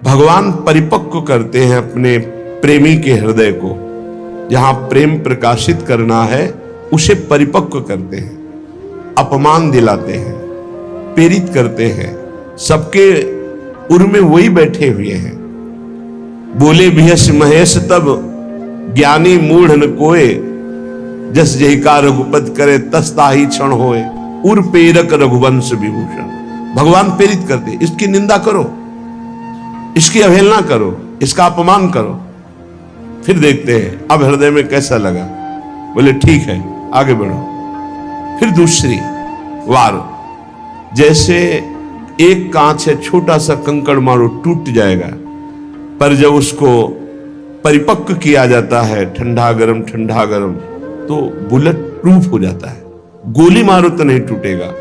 भगवान परिपक्व करते हैं अपने प्रेमी के हृदय को। जहां प्रेम प्रकाशित करना है उसे परिपक्व करते हैं, अपमान दिलाते हैं, प्रेरित करते हैं। सबके उर में वही बैठे हुए हैं। बोले भियस महेश तब ज्ञानी मूढ़ न कोय, जस जहिका रघुपत करे तस ताहि क्षण होए, उर प्रेरक रघुवंश विभूषण। भगवान प्रेरित करते, इसकी निंदा करो, इसकी अवहेलना करो, इसका अपमान करो, फिर देखते हैं अब हृदय में कैसा लगा। बोले ठीक है आगे बढ़ो। फिर दूसरी वार, जैसे एक कांच है, छोटा सा कंकड़ मारो टूट जाएगा, पर जब उसको परिपक्व किया जाता है, ठंडा गरम तो बुलेट प्रूफ हो जाता है, गोली मारो तो नहीं टूटेगा।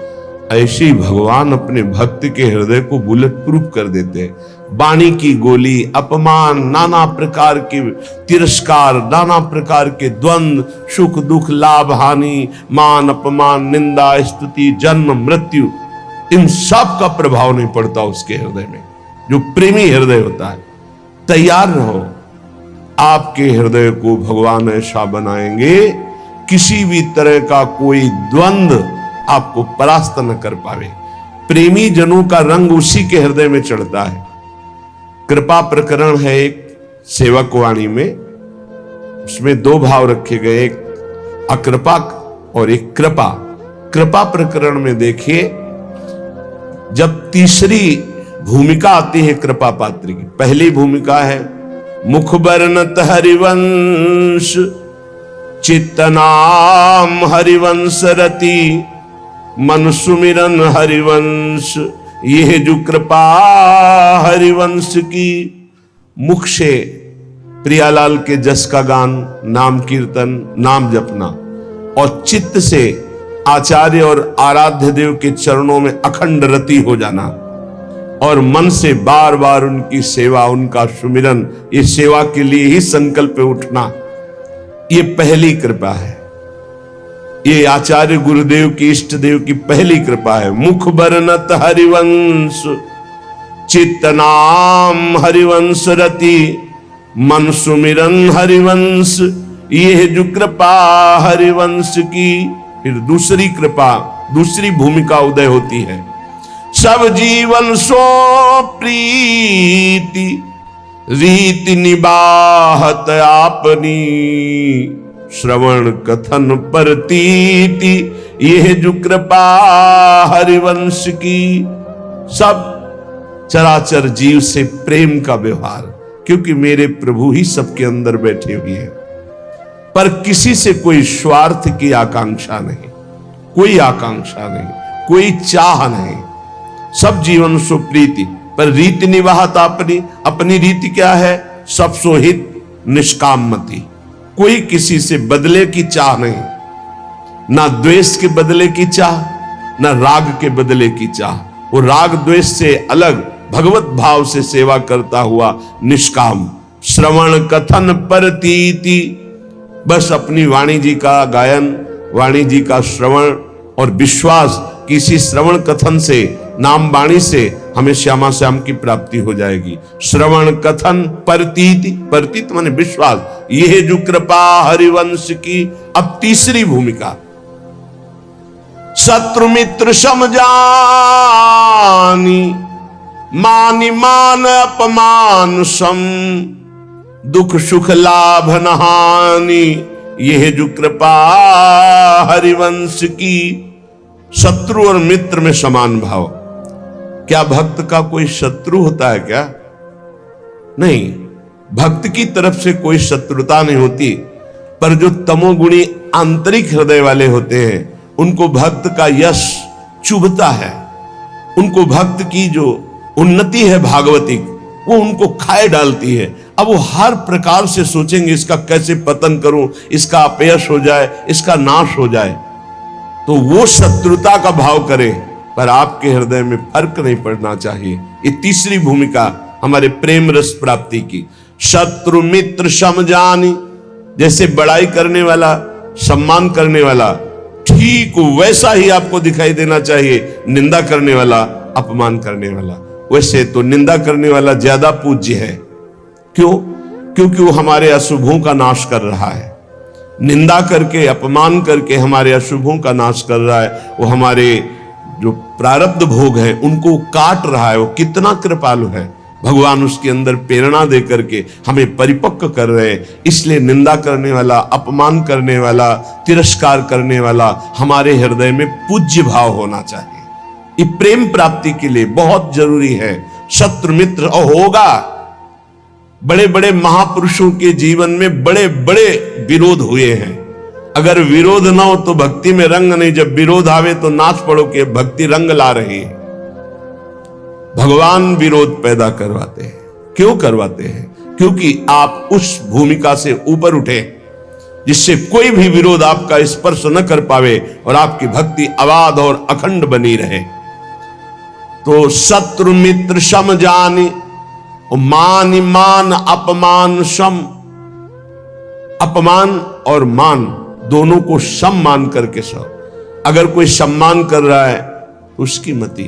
ऐसे ही भगवान अपने भक्त के हृदय को बुलेट प्रूफ कर देते हैं। वाणी की गोली, अपमान, नाना प्रकार के तिरस्कार, नाना प्रकार के द्वंद्व, सुख दुख, लाभ हानि, मान अपमान, निंदा स्तुति, जन्म मृत्यु, इन सब का प्रभाव नहीं पड़ता उसके हृदय में। जो प्रेमी हृदय होता है, तैयार रहो, आपके हृदय को भगवान ऐसा बनाएंगे किसी भी तरह का कोई द्वंद्व आपको परास्त न कर पावे। प्रेमी जनों का रंग उसी के हृदय में चढ़ता है। कृपा प्रकरण है एक सेवक वाणी में, उसमें दो भाव रखे गए, एक अकृपा और एक कृपा। कृपा प्रकरण में देखिए, जब तीसरी भूमिका आती है कृपा पात्र की, पहली भूमिका है मुख बरनत हरिवंश, चित्तनाम हरिवंश रति, मन सुमिरन हरिवंश, यह जो कृपा हरिवंश की। मुख से प्रियालाल के जस का गान, नाम कीर्तन, नाम जपना, और चित्त से आचार्य और आराध्य देव के चरणों में अखंड रति हो जाना, और मन से बार बार उनकी सेवा, उनका सुमिरन, ये सेवा के लिए ही संकल्प उठना, ये पहली कृपा है। ये आचार्य गुरुदेव की, इष्ट देव की पहली कृपा है। मुख बरनत हरिवंश, चित्तनाम हरिवंश रति, मन सुमिरन हरिवंश, ये जो कृपा हरिवंश की। फिर दूसरी कृपा, दूसरी भूमिका उदय होती है। सब जीवन सो प्रीति, रीति निबाहत आपनी, श्रवण कथन परतीति, यह जो कृपा हरिवंश की। सब चराचर जीव से प्रेम का व्यवहार, क्योंकि मेरे प्रभु ही सबके अंदर बैठे हुए हैं, पर किसी से कोई स्वार्थ की आकांक्षा नहीं, कोई आकांक्षा नहीं, कोई चाह नहीं। सब जीवन सो प्रीति, पर रीति निवाहत अपनी, अपनी रीति क्या है? सब सोहित निष्कामति। कोई किसी से बदले की चाह नहीं, ना द्वेष के बदले की चाह, ना राग के बदले की चाह। वो राग द्वेष से अलग भगवत भाव से सेवा करता हुआ निष्काम। श्रवण कथन परतीति, बस अपनी वाणी जी का गायन, वाणी जी का श्रवण और विश्वास, किसी श्रवण कथन से, नाम वाणी से हमें श्यामा श्याम की प्राप्ति हो जाएगी। श्रवण कथन परतीति, परतीत माने विश्वास, यह जो कृपा हरिवंश की। अब तीसरी भूमिका, शत्रु मित्र समझानी, मानि मान अपमान सम, दुख सुख लाभ न हानि, यह जो कृपा हरिवंश की। शत्रु और मित्र में समान भाव। क्या भक्त का कोई शत्रु होता है क्या? नहीं, भक्त की तरफ से कोई शत्रुता नहीं होती, पर जो तमोगुणी आंतरिक हृदय वाले होते हैं, उनको भक्त का यश चुभता है, उनको भक्त की जो उन्नति है भागवतिक, वो उनको खाए डालती है। अब वो हर प्रकार से सोचेंगे इसका कैसे पतन करूं, इसका अपयश हो जाए, इसका नाश हो जाए, तो वो शत्रुता का भाव करे, पर आपके हृदय में फर्क नहीं पड़ना चाहिए। ये तीसरी भूमिका हमारे प्रेम रस प्राप्ति की। शत्रु मित्र समझानी, जैसे बड़ाई करने वाला, सम्मान करने वाला, ठीक वैसा ही आपको दिखाई देना चाहिए निंदा करने वाला, अपमान करने वाला। वैसे तो निंदा करने वाला ज्यादा पूज्य है। क्यों? क्योंकि वो हमारे अशुभों का नाश कर रहा है। निंदा करके, अपमान करके हमारे अशुभों का नाश कर रहा है। वो हमारे जो प्रारब्ध भोग हैं उनको काट रहा है। वो कितना कृपालु है। भगवान उसके अंदर प्रेरणा दे करके हमें परिपक्व कर रहे हैं। इसलिए निंदा करने वाला, अपमान करने वाला, तिरस्कार करने वाला हमारे हृदय में पूज्य भाव होना चाहिए। ये प्रेम प्राप्ति के लिए बहुत जरूरी है। शत्रु मित्र और होगा। बड़े बड़े महापुरुषों के जीवन में बड़े बड़े विरोध हुए हैं। अगर विरोध ना हो तो भक्ति में रंग नहीं। जब विरोध आवे तो नाच पड़ो कि भक्ति रंग ला रही है। भगवान विरोध पैदा करवाते हैं। क्यों करवाते हैं? क्योंकि आप उस भूमिका से ऊपर उठे जिससे कोई भी विरोध आपका स्पर्श न कर पावे और आपकी भक्ति अबाध और अखंड बनी रहे। तो शत्रु मित्र सम जानी, मान मान अपमान सम। अपमान और मान दोनों को सम मान करके सब। अगर कोई सम्मान कर रहा है तो उसकी मति,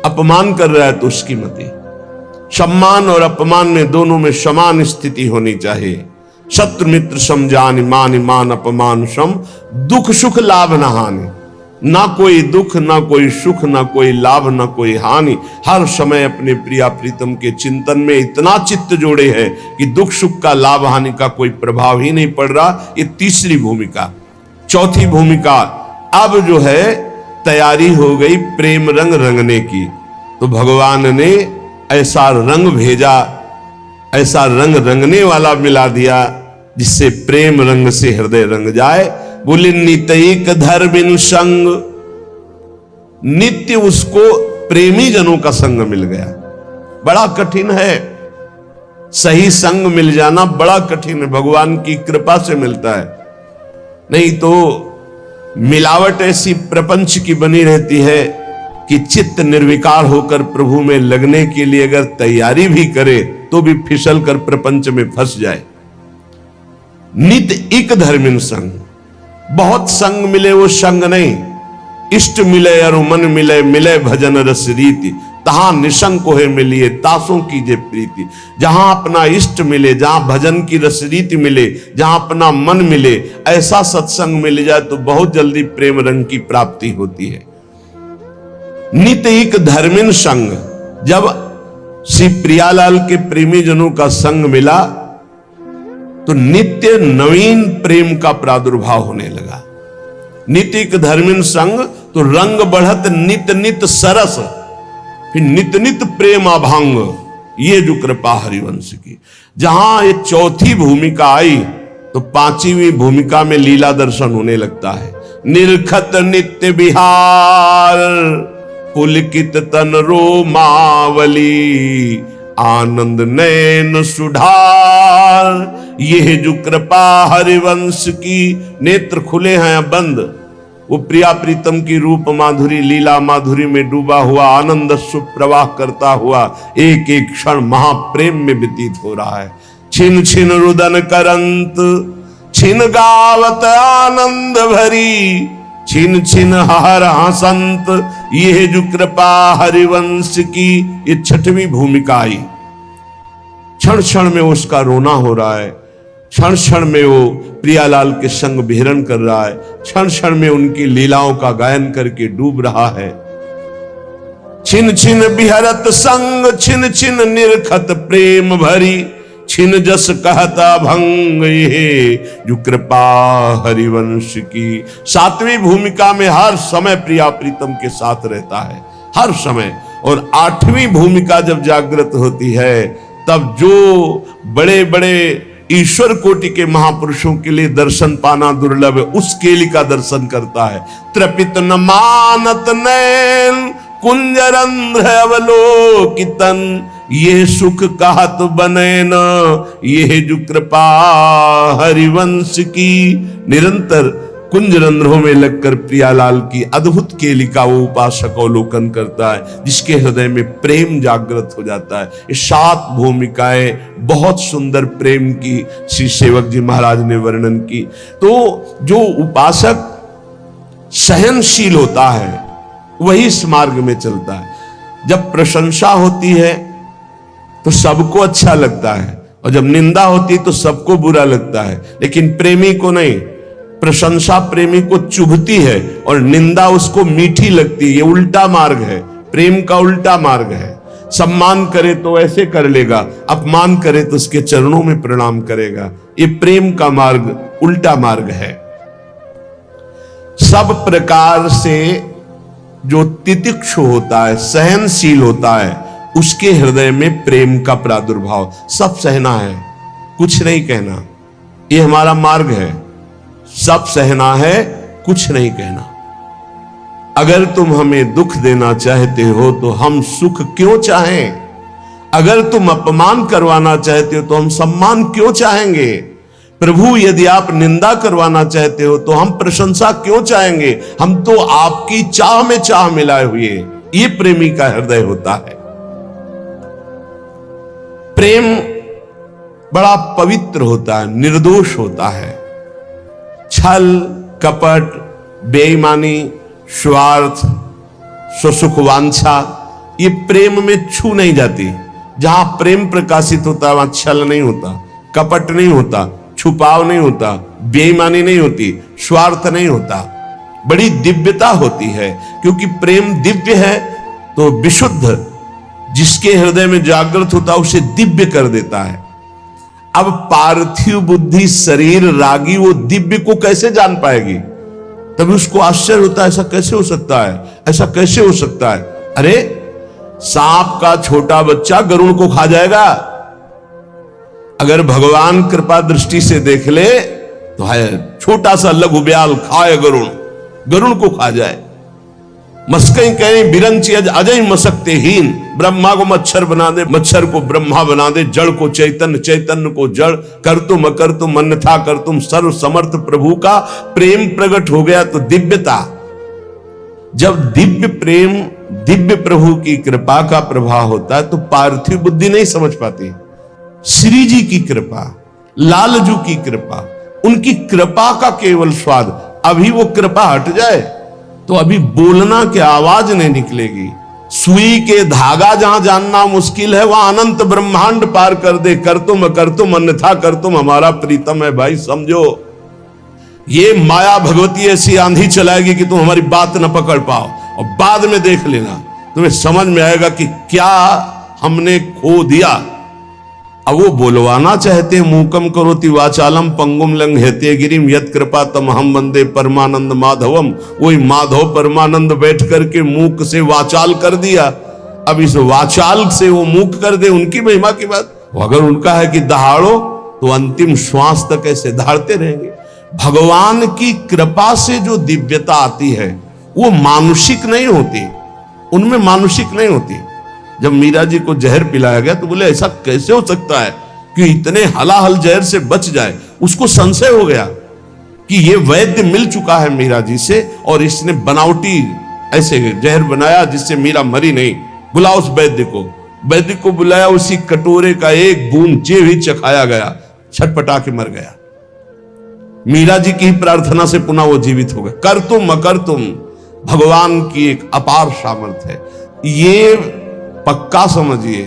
अपमान कर रहा है तो उसकी मति। सम्मान और अपमान में दोनों में समान स्थिति होनी चाहिए। शत्रु मित्र सम जानि, मान मान अपमान सम। दुख सुख लाभ न हानि। ना कोई दुख, ना कोई सुख, ना कोई लाभ, ना कोई हानि। हर समय अपने प्रिया प्रीतम के चिंतन में इतना चित्त जोड़े है कि दुख सुख का, लाभ हानि का कोई प्रभाव ही नहीं पड़ रहा। ये तीसरी भूमिका। चौथी भूमिका अब जो है तैयारी हो गई प्रेम रंग रंगने की। तो भगवान ने ऐसा रंग भेजा, ऐसा रंग रंगने वाला मिला दिया जिससे प्रेम रंग से हृदय रंग जाए। बोले नित्यिक धर्मिन संग। नित्य उसको प्रेमी जनों का संग मिल गया। बड़ा कठिन है, सही संग मिल जाना बड़ा कठिन है। भगवान की कृपा से मिलता है। नहीं तो मिलावट ऐसी प्रपंच की बनी रहती है कि चित्त निर्विकार होकर प्रभु में लगने के लिए अगर तैयारी भी करे तो भी फिसल कर प्रपंच में फंस जाए। नित एक धर्मिन संग। बहुत संग मिले वो संग नहीं। इष्ट मिले और मन मिले, मिले भजन रस रीति। तहां निशंक है मिलिए, तासों कीजे प्रीति। जहां अपना इष्ट मिले, जहां भजन की रस रीति मिले, जहां अपना मन मिले, ऐसा सत्संग मिल जाए तो बहुत जल्दी प्रेम रंग की प्राप्ति होती है। नित एक धर्मिन संग। जब श्री प्रियालाल के प्रेमी जनों का संग मिला तो नित्य नवीन प्रेम का प्रादुर्भाव होने लगा। नित्य एक धर्मिन संग तो रंग बढ़त नित नित सरस। फिर नित नित प्रेम अभंग। ये जो कृपा हरिवंश की। जहां ये चौथी भूमिका आई तो पांचवी भूमिका में लीला दर्शन होने लगता है। निरखत नित्य विहार, पुलकित तन रोमावली, आनंद नैन सुधार। यह जो कृपा हरिवंश की। नेत्र खुले हैं बंद। वो प्रिया प्रीतम की रूप माधुरी, लीला माधुरी में डूबा हुआ, आनंद सुप्रवाह करता हुआ एक एक क्षण महाप्रेम में व्यतीत हो रहा है। छिन छिन रुदन करंत, छिन गावत आनंद भरी, छिन छिन हर हसंत। यह जो कृपा हरिवंश की। ये छठवीं भूमिका आई। क्षण क्षण में उसका रोना हो रहा है। क्षण क्षण में वो प्रियालाल के संग विहरण कर रहा है। क्षण क्षण में उनकी लीलाओं का गायन करके डूब रहा है। छिन छिन बिहरत संग, छिन छिन निरखत प्रेम भरी, छिन जस कहता भंग। ये जो कृपा हरिवंश की। सातवीं भूमिका में हर समय प्रिया प्रीतम के साथ रहता है, हर समय। और आठवीं भूमिका जब जागृत होती है तब जो बड़े बड़े ईश्वर कोटि के महापुरुषों के लिए दर्शन पाना दुर्लभ है, उस केली का दर्शन करता है। त्रपित न मानत नैन, कुंजरंध्र अवलोकितन। ये सुख कहत बने न, ये जो कृपा हरिवंश की। निरंतर कुंजरंध्रों में लगकर प्रियालाल की अद्भुत केली का वो उपासक अवलोकन करता है, जिसके हृदय में प्रेम जागृत हो जाता है। ये 7 भूमिकाएं बहुत सुंदर प्रेम की श्री सेवक जी महाराज ने वर्णन की। तो जो उपासक सहनशील होता है वही इस मार्ग में चलता है। जब प्रशंसा होती है तो सबको अच्छा लगता है, और जब निंदा होती है तो सबको बुरा लगता है। लेकिन प्रेमी को नहीं, प्रशंसा प्रेमी को चुभती है और निंदा उसको मीठी लगती है। ये उल्टा मार्ग है, प्रेम का उल्टा मार्ग है। सम्मान करे तो ऐसे कर लेगा, अपमान करे तो उसके चरणों में प्रणाम करेगा। ये प्रेम का मार्ग उल्टा मार्ग है। सब प्रकार से जो तितिक्षु होता है, सहनशील होता है, उसके हृदय में प्रेम का प्रादुर्भाव। सब सहना है, कुछ नहीं कहना, ये हमारा मार्ग है। सब सहना है, कुछ नहीं कहना। अगर तुम हमें दुख देना चाहते हो तो हम सुख क्यों चाहें? अगर तुम अपमान करवाना चाहते हो तो हम सम्मान क्यों चाहेंगे? प्रभु, यदि आप निंदा करवाना चाहते हो तो हम प्रशंसा क्यों चाहेंगे? हम तो आपकी चाह में चाह मिलाए हुए। ये प्रेमी का हृदय होता है। प्रेम बड़ा पवित्र होता है, निर्दोष होता है। छल, कपट, बेईमानी, स्वार्थ, स्वसुखवांछा, ये प्रेम में छू नहीं जाती। जहां प्रेम प्रकाशित होता है वहां छल नहीं होता, कपट नहीं होता, छुपाव नहीं होता, बेईमानी नहीं होती, स्वार्थ नहीं होता। बड़ी दिव्यता होती है, क्योंकि प्रेम दिव्य है तो विशुद्ध जिसके हृदय में जागृत होता है उसे दिव्य कर देता है। अब पार्थिव बुद्धि शरीर रागी वो दिव्य को कैसे जान पाएगी? तभी उसको आश्चर्य होता है, ऐसा कैसे हो सकता है, ऐसा कैसे हो सकता है? अरे सांप का छोटा बच्चा गरुड़ को खा जाएगा। अगर भगवान कृपा दृष्टि से देख ले तो है छोटा सा लघु ब्याल खाए गरुड़, गरुड़ को खा जाए। मस्कई कहीं बिरंची अजय मसकते हीन, ब्रह्मा को मच्छर बना दे, मच्छर को ब्रह्मा बना दे, जड़ को चैतन्य, चैतन्य को जड़, कर तुम अकर तुम अन्यथा कर तुम, सर्व समर्थ प्रभु का प्रेम प्रकट हो गया तो दिव्यता। जब दिव्य प्रेम, दिव्य प्रभु की कृपा का प्रभाव होता है तो पार्थिव बुद्धि नहीं समझ पाती। श्री जी की कृपा, लालजू की कृपा, उनकी कृपा का केवल स्वाद। अभी वो कृपा हट जाए तो अभी बोलना की आवाज नहीं निकलेगी। सुई के धागा जहां जानना मुश्किल है वहां अनंत ब्रह्मांड पार कर दे। कर तुम अन्यथा कर तुम हमारा प्रीतम है। भाई समझो, ये माया भगवती ऐसी आंधी चलाएगी कि तुम हमारी बात न पकड़ पाओ, और बाद में देख लेना तुम्हें समझ में आएगा कि क्या हमने खो दिया। अब वो बोलवाना चाहते हैं, मूकम करोति वाचालम पंगुम लंघयते गिरिम यत् कृपा तम हम वंदे परमानंद माधवम। वही माधव परमानंद बैठ करके मूक से वाचाल कर दिया। अब इस वाचाल से वो मूक कर दे, उनकी महिमा की बात। अगर उनका है कि दहाड़ो तो अंतिम श्वास तक ऐसे दहाड़ते रहेंगे। भगवान की कृपा से जो दिव्यता आती है वो मानुषिक नहीं होती, उनमें मानुषिक नहीं होती। जब मीरा जी को जहर पिलाया गया तो बोले ऐसा कैसे हो सकता है कि इतने हलाहल जहर से बच जाए। उसको संशय हो गया कि ये वैद्य मिल चुका है मीरा जी से और इसने बनावटी ऐसे जहर बनाया जिससे मीरा मरी नहीं। बुलाओ उस वैद्य को। वैद्य को बुलाया, उसी कटोरे का एक बूंद जे भी चखाया गया, छटपटा के मर गया। मीरा जी की प्रार्थना से पुनः वो जीवित हो गए। कर तुम अकर तुम, भगवान की एक अपार सामर्थ्य है। ये पक्का समझिए,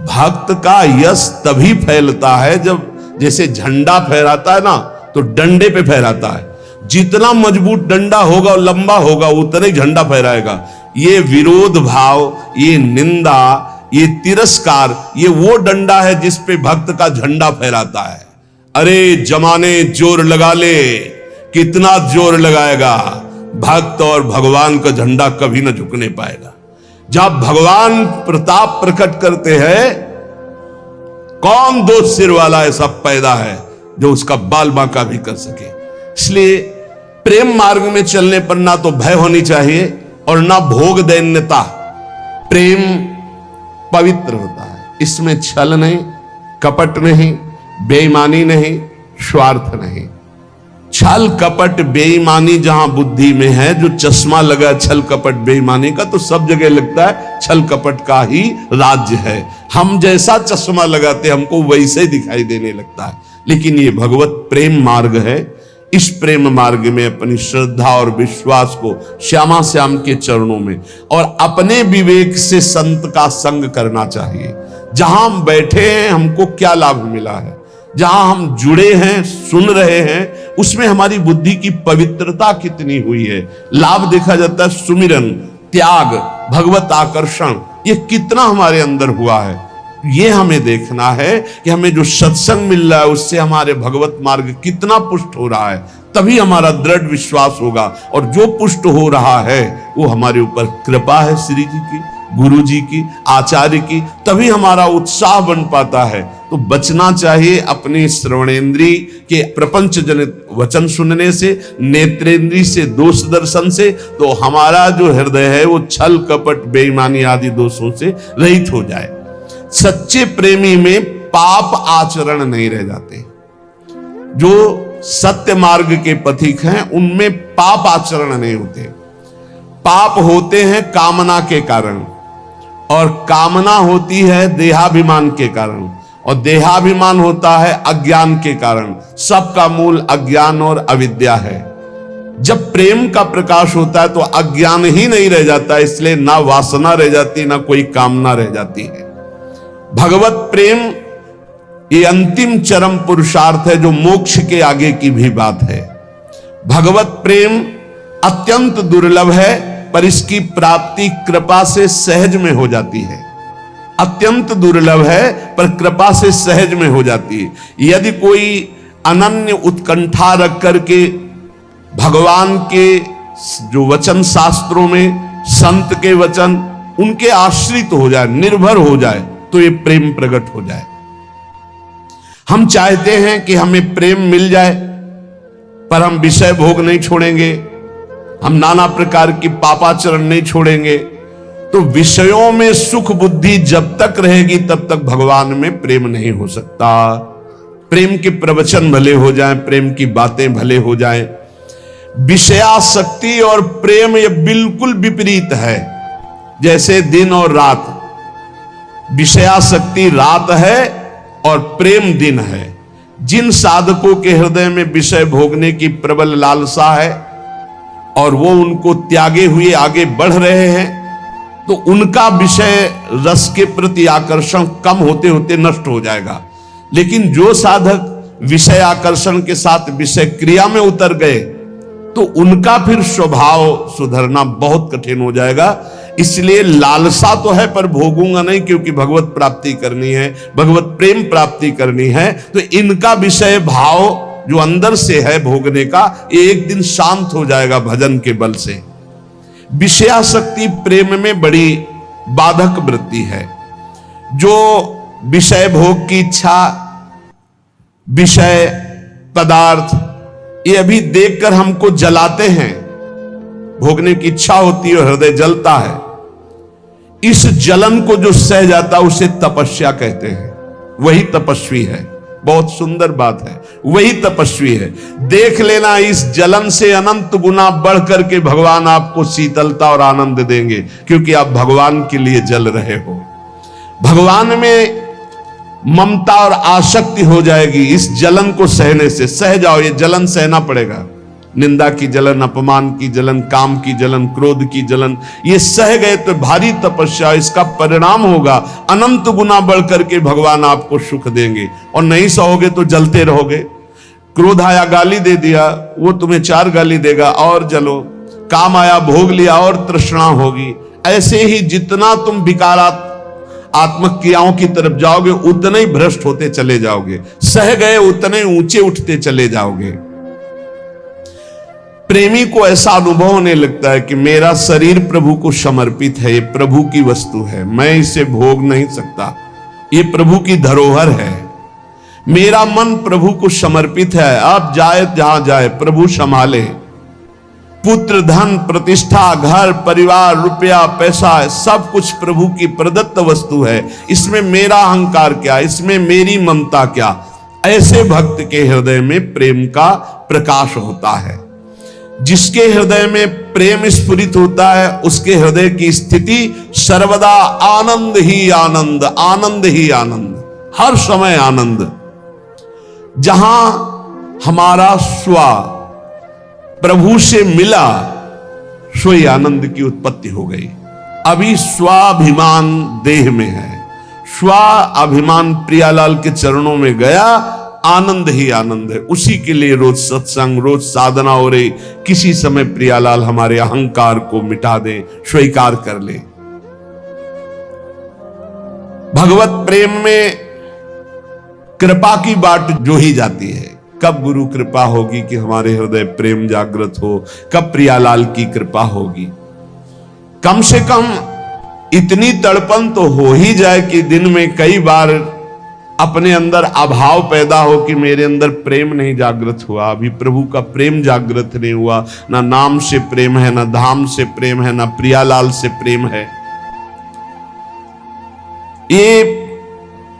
भक्त का यश तभी फैलता है जब जैसे झंडा फहराता है ना तो डंडे पे फहराता है। जितना मजबूत डंडा होगा, लंबा होगा, उतना ही झंडा फहराएगा। ये विरोध भाव, ये निंदा, ये तिरस्कार, ये वो डंडा है जिस पे भक्त का झंडा फहराता है। अरे जमाने जोर लगा ले, कितना जोर लगाएगा, भक्त और भगवान का झंडा कभी न झुकने पाएगा। जब भगवान प्रताप प्रकट करते हैं, कौन दो सिर वाला ऐसा पैदा है जो उसका बाल बांका भी कर सके। इसलिए प्रेम मार्ग में चलने पर ना तो भय होनी चाहिए और ना भोग दैन्यता। प्रेम पवित्र होता है, इसमें छल नहीं, कपट नहीं, बेईमानी नहीं, स्वार्थ नहीं। छल कपट बेईमानी जहां बुद्धि में है, जो चश्मा लगा छल कपट बेईमानी का, तो सब जगह लगता है छल कपट का ही राज्य है। हम जैसा चश्मा लगाते हमको वैसे दिखाई देने लगता है। लेकिन ये भगवत प्रेम मार्ग है, इस प्रेम मार्ग में अपनी श्रद्धा और विश्वास को श्यामा श्याम के चरणों में और अपने विवेक से संत का संग करना चाहिए। जहां हम बैठे हैं हमको क्या लाभ मिला है, जहां हम जुड़े हैं सुन रहे हैं उसमें हमारी बुद्धि की पवित्रता कितनी हुई है। लाभ देखा जाता है सुमिरन, त्याग, भगवत आकर्षण, ये कितना हमारे अंदर हुआ है। ये हमें देखना है कि हमें जो सत्संग मिल रहा है उससे हमारे भगवत मार्ग कितना पुष्ट हो रहा है, तभी हमारा दृढ़ विश्वास होगा। और जो पुष्ट हो रहा है वो हमारे ऊपर कृपा है श्री जी की, गुरु जी की, आचार्य की, तभी हमारा उत्साह बन पाता है। तो बचना चाहिए अपनी श्रवणेन्द्रीय के प्रपंच जनित वचन सुनने से, नेत्रेंद्रीय से दोष दर्शन से, तो हमारा जो हृदय है वो छल कपट बेईमानी आदि दोषों से रहित हो जाए। सच्चे प्रेमी में पाप आचरण नहीं रह जाते। जो सत्य मार्ग के पथिक हैं उनमें पाप आचरण नहीं होते। पाप होते हैं कामना के कारण, और कामना होती है देहाभिमान के कारण, और देहाभिमान होता है अज्ञान के कारण। सबका मूल अज्ञान और अविद्या है। जब प्रेम का प्रकाश होता है तो अज्ञान ही नहीं रह जाता, इसलिए ना वासना रह जाती ना कोई कामना रह जाती है। भगवत प्रेम ये अंतिम चरम पुरुषार्थ है जो मोक्ष के आगे की भी बात है। भगवत प्रेम अत्यंत दुर्लभ है पर इसकी प्राप्ति कृपा से सहज में हो जाती है। अत्यंत दुर्लभ है पर कृपा से सहज में हो जाती है। यदि कोई अनन्य उत्कंठा रख करके भगवान के जो वचन शास्त्रों में संत के वचन उनके आश्रित हो जाए, निर्भर हो जाए, तो ये प्रेम प्रकट हो जाए। हम चाहते हैं कि हमें प्रेम मिल जाए पर हम विषय भोग नहीं छोड़ेंगे, हम नाना प्रकार की पापाचरण नहीं छोड़ेंगे। तो विषयों में सुख बुद्धि जब तक रहेगी तब तक भगवान में प्रेम नहीं हो सकता। प्रेम के प्रवचन भले हो जाएं, प्रेम की बातें भले हो जाएं, विषयासक्ति और प्रेम ये बिल्कुल विपरीत है। जैसे दिन और रात, विषयासक्ति रात है और प्रेम दिन है। जिन साधकों के हृदय में विषय भोगने की प्रबल लालसा है और वो उनको त्यागे हुए आगे बढ़ रहे हैं, तो उनका विषय रस के प्रति आकर्षण कम होते होते नष्ट हो जाएगा। लेकिन जो साधक विषय आकर्षण के साथ विषय क्रिया में उतर गए तो उनका फिर स्वभाव सुधरना बहुत कठिन हो जाएगा। इसलिए लालसा तो है पर भोगूंगा नहीं, क्योंकि भगवत प्राप्ति करनी है, भगवत प्रेम प्राप्ति करनी है। तो इनका विषय भाव जो अंदर से है भोगने का, एक दिन शांत हो जाएगा भजन के बल से। विषयासक्ति प्रेम में बड़ी बाधक वृत्ति है। जो विषय भोग की इच्छा, विषय पदार्थ ये अभी देखकर हमको जलाते हैं, भोगने की इच्छा होती है और हृदय जलता है। इस जलन को जो सह जाता है उसे तपस्या कहते हैं। वही तपस्वी है। बहुत सुंदर बात है, वही तपस्वी है। देख लेना, इस जलन से अनंत गुना बढ़ करके भगवान आपको शीतलता और आनंद देंगे, क्योंकि आप भगवान के लिए जल रहे हो। भगवान में ममता और आसक्ति हो जाएगी इस जलन को सहने से। सह जाओ, ये जलन सहना पड़ेगा। निंदा की जलन, अपमान की जलन, काम की जलन, क्रोध की जलन, ये सह गए तो भारी तपस्या, इसका परिणाम होगा अनंत गुना बढ़ करके भगवान आपको सुख देंगे। और नहीं सहोगे तो जलते रहोगे। क्रोध आया, गाली दे दिया, वो तुम्हें 4 गाली देगा और जलो। काम आया, भोग लिया और तृष्णा होगी। ऐसे ही जितना तुम विकारात्मक आत्मक क्रियाओं की तरफ जाओगे उतने ही भ्रष्ट होते चले जाओगे। सह गए उतने ऊंचे उठते चले जाओगे। प्रेमी को ऐसा अनुभव होने लगता है कि मेरा शरीर प्रभु को समर्पित है, ये प्रभु की वस्तु है, मैं इसे भोग नहीं सकता, ये प्रभु की धरोहर है। मेरा मन प्रभु को समर्पित है, अब जाए जहां जाए प्रभु संभाले। पुत्र, धन, प्रतिष्ठा, घर, परिवार, रुपया, पैसा, सब कुछ प्रभु की प्रदत्त वस्तु है। इसमें मेरा अहंकार क्या, इसमें मेरी ममता क्या। ऐसे भक्त के हृदय में प्रेम का प्रकाश होता है। जिसके हृदय में प्रेम स्फुरित होता है उसके हृदय की स्थिति सर्वदा आनंद ही आनंद, आनंद ही आनंद, हर समय आनंद। जहां हमारा स्व प्रभु से मिला, सोई आनंद की उत्पत्ति हो गई। अभी स्वाभिमान देह में है, स्वाभिमान प्रियालाल के चरणों में गया, आनंद ही आनंद है। उसी के लिए रोज सत्संग, रोज साधना हो रही। किसी समय प्रियालाल हमारे अहंकार को मिटा दे, स्वीकार कर ले। भगवत प्रेम में कृपा की बाट जो ही जाती है। कब गुरु कृपा होगी कि हमारे हृदय प्रेम जागृत हो, कब प्रियालाल की कृपा होगी। कम से कम इतनी तड़पन तो हो ही जाए कि दिन में कई बार अपने अंदर अभाव पैदा हो कि मेरे अंदर प्रेम नहीं जागृत हुआ, अभी प्रभु का प्रेम जागृत नहीं हुआ। ना नाम से प्रेम है, ना धाम से प्रेम है, ना प्रियालाल से प्रेम है। ये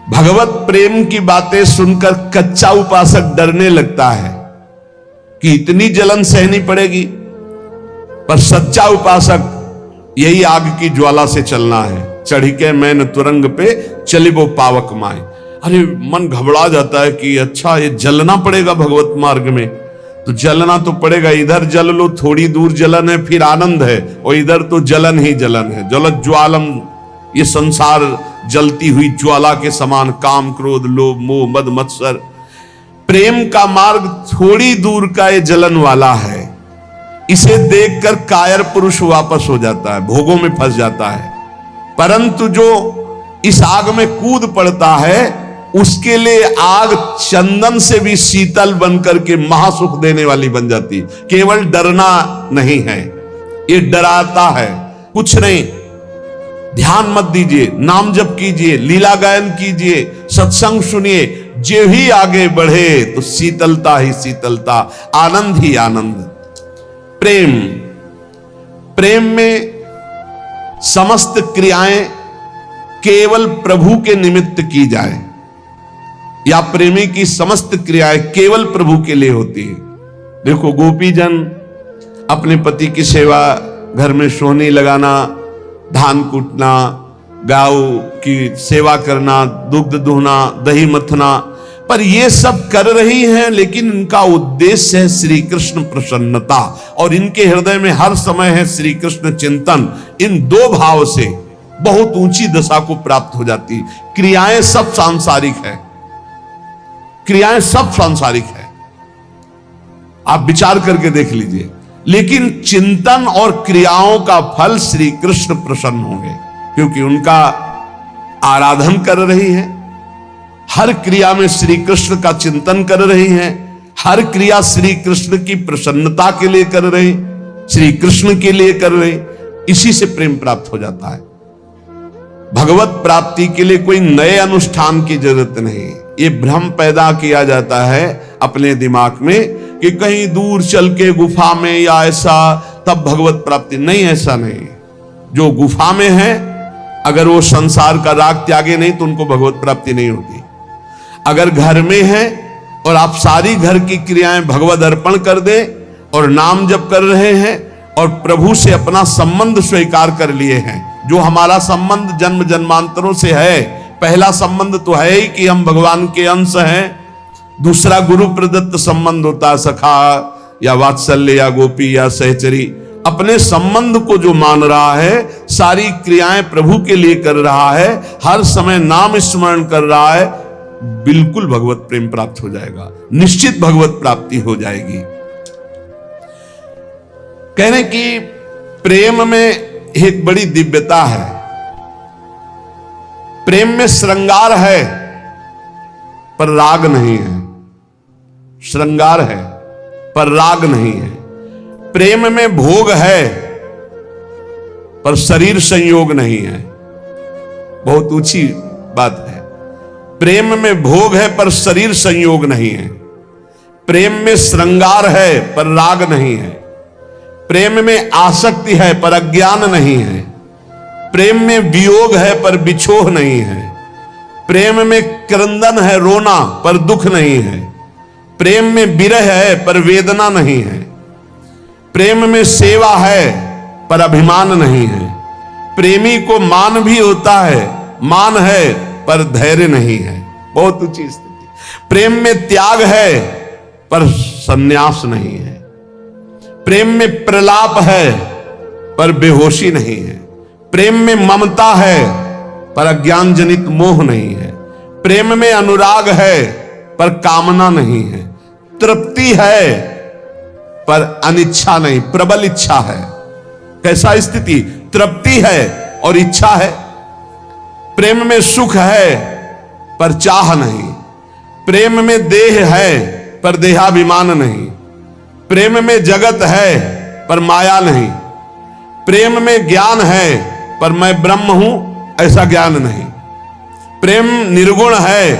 भगवत प्रेम की बातें सुनकर कच्चा उपासक डरने लगता है कि इतनी जलन सहनी पड़ेगी, पर सच्चा उपासक यही आग की ज्वाला से चलना है। चढ़ी के मैन तुरंग पे चलिबो पावक माए। अरे मन घबरा जाता है कि अच्छा ये जलना पड़ेगा भगवत मार्ग में, तो जलना तो पड़ेगा। इधर जल लो, थोड़ी दूर जलन है फिर आनंद है, और इधर तो जलन ही जलन है। जलत ज्वालम, ये संसार जलती हुई ज्वाला के समान, काम क्रोध लोभ मोह मद मत्सर। प्रेम का मार्ग थोड़ी दूर का ये जलन वाला है। इसे देखकर कायर पुरुष वापस हो जाता है, भोगों में फंस जाता है। परंतु जो इस आग में कूद पड़ता है, उसके लिए आग चंदन से भी शीतल बनकर के महासुख देने वाली बन जाती। केवल डरना नहीं है, ये डराता है कुछ नहीं। ध्यान मत दीजिए, नाम जप कीजिए, लीला गायन कीजिए, सत्संग सुनिए। जो ही आगे बढ़े तो शीतलता ही शीतलता, आनंद ही आनंद। प्रेम, प्रेम में समस्त क्रियाएं केवल प्रभु के निमित्त की जाए, या प्रेमी की समस्त क्रियाएं केवल प्रभु के लिए होती है। देखो, गोपीजन अपने पति की सेवा, घर में सोहनी लगाना, धान कूटना, गाय की सेवा करना, दुग्ध दुहना, दही मथना, पर ये सब कर रही हैं, लेकिन इनका उद्देश्य है श्री कृष्ण प्रसन्नता, और इनके हृदय में हर समय है श्री कृष्ण चिंतन। इन दो भाव से बहुत ऊंची दशा को प्राप्त हो जाती। क्रियाएं सब सांसारिक है, क्रियाएं सब सांसारिक है, आप विचार करके देख लीजिए। लेकिन चिंतन और क्रियाओं का फल श्री कृष्ण प्रसन्न होंगे, क्योंकि उनका आराधन कर रही है। हर क्रिया में श्री कृष्ण का चिंतन कर रही हैं, हर क्रिया श्री कृष्ण की प्रसन्नता के लिए कर रहे, श्री कृष्ण के लिए कर रहे। इसी से प्रेम प्राप्त हो जाता है। भगवत प्राप्ति के लिए कोई नए अनुष्ठान की जरूरत नहीं। ये भ्रम पैदा किया जाता है अपने दिमाग में कि कहीं दूर चल के गुफा में या ऐसा तब भगवत प्राप्ति। नहीं, ऐसा नहीं। जो गुफा में है, अगर वो संसार का राग त्यागे नहीं तो उनको भगवत प्राप्ति नहीं होती। अगर घर में है और आप सारी घर की क्रियाएं भगवत अर्पण कर दे और नाम जप कर रहे हैं और प्रभु से अपना संबंध स्वीकार कर लिए हैं, जो हमारा संबंध जन्म जन्मांतरों से है। पहला संबंध तो है ही कि हम भगवान के अंश हैं। दूसरा गुरु प्रदत्त संबंध होता है, सखा या वात्सल्य या गोपी या सहचरी। अपने संबंध को जो मान रहा है, सारी क्रियाएं प्रभु के लिए कर रहा है, हर समय नाम स्मरण कर रहा है, बिल्कुल भगवत प्रेम प्राप्त हो जाएगा, निश्चित भगवत प्राप्ति हो जाएगी। कहने की प्रेम में एक बड़ी दिव्यता है। प्रेम में श्रृंगार है पर राग नहीं है, श्रृंगार है पर राग नहीं है। प्रेम में भोग है पर शरीर संयोग नहीं है। बहुत ऊंची बात है। प्रेम में भोग है पर शरीर संयोग नहीं है। प्रेम में श्रृंगार है पर राग नहीं है। प्रेम में आसक्ति है पर अज्ञान नहीं है। प्रेम में वियोग है पर बिछोह नहीं है। प्रेम में क्रंदन है, रोना, पर दुख नहीं है। प्रेम में विरह है पर वेदना नहीं है। प्रेम में सेवा है पर अभिमान नहीं है। प्रेमी को मान भी होता है, मान है पर धैर्य नहीं है। बहुत ऊंची स्थिति। प्रेम में त्याग है पर संन्यास नहीं है। प्रेम में प्रलाप है पर बेहोशी नहीं है। प्रेम में ममता है पर अज्ञान जनित मोह नहीं है। प्रेम में अनुराग है पर कामना नहीं है। तृप्ति है पर अनिच्छा नहीं, प्रबल इच्छा है। कैसा स्थिति? तृप्ति है और इच्छा है। प्रेम में सुख है पर चाह नहीं। प्रेम में देह है पर देहाभिमान नहीं। प्रेम में जगत है पर माया नहीं। प्रेम में ज्ञान है पर मैं ब्रह्म हूं ऐसा ज्ञान नहीं। प्रेम निर्गुण है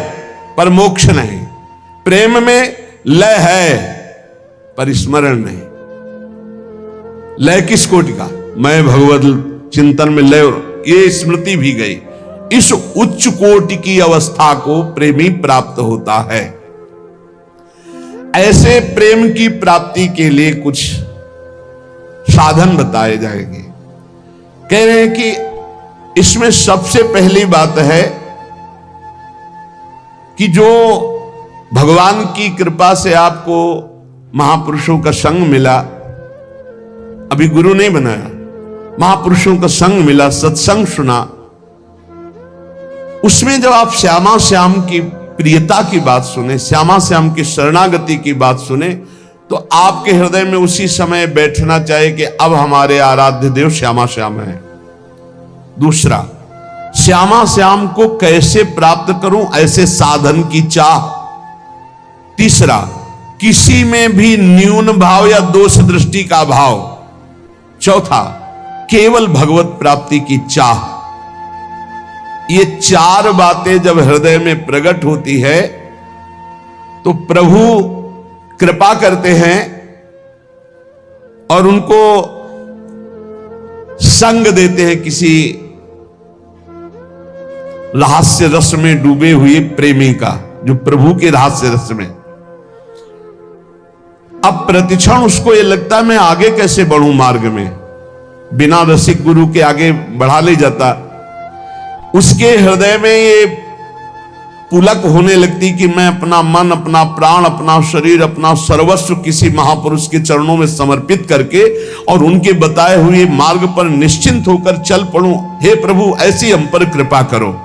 पर मोक्ष नहीं। प्रेम में लय है पर स्मरण नहीं। लय किस कोटि का? मैं भगवत चिंतन में लय, ये स्मृति भी गई। इस उच्च कोटि की अवस्था को प्रेमी प्राप्त होता है। ऐसे प्रेम की प्राप्ति के लिए कुछ साधन बताए जाएंगे। कह रहे हैं कि इसमें सबसे पहली बात है कि जो भगवान की कृपा से आपको महापुरुषों का संग मिला, अभी गुरु नहीं बनाया, महापुरुषों का संग मिला, सत्संग सुना, उसमें जब आप श्यामा श्याम की प्रियता की बात सुने, श्यामा श्याम की शरणागति की बात सुने, तो आपके हृदय में उसी समय बैठना चाहिए कि अब हमारे आराध्य देव श्यामा श्याम है। दूसरा, श्यामा श्याम को कैसे प्राप्त करूं, ऐसे साधन की चाह। तीसरा, किसी में भी न्यून भाव या दोष दृष्टि का भाव। चौथा, केवल भगवत प्राप्ति की चाह। ये चार बातें जब हृदय में प्रकट होती है तो प्रभु कृपा करते हैं और उनको संग देते हैं किसी रहस्य रस में डूबे हुए प्रेमी का, जो प्रभु के रहस्य रस में। अब प्रतिक्षण उसको यह लगता है मैं आगे कैसे बढ़ूं मार्ग में, बिना रसिक गुरु के आगे बढ़ा ले जाता। उसके हृदय में ये पुलक होने लगती कि मैं अपना मन, अपना प्राण, अपना शरीर, अपना सर्वस्व किसी महापुरुष के चरणों में समर्पित करके और उनके बताए हुए मार्ग पर निश्चिंत होकर चल पड़ूं। हे प्रभु, ऐसी हम पर कृपा करो।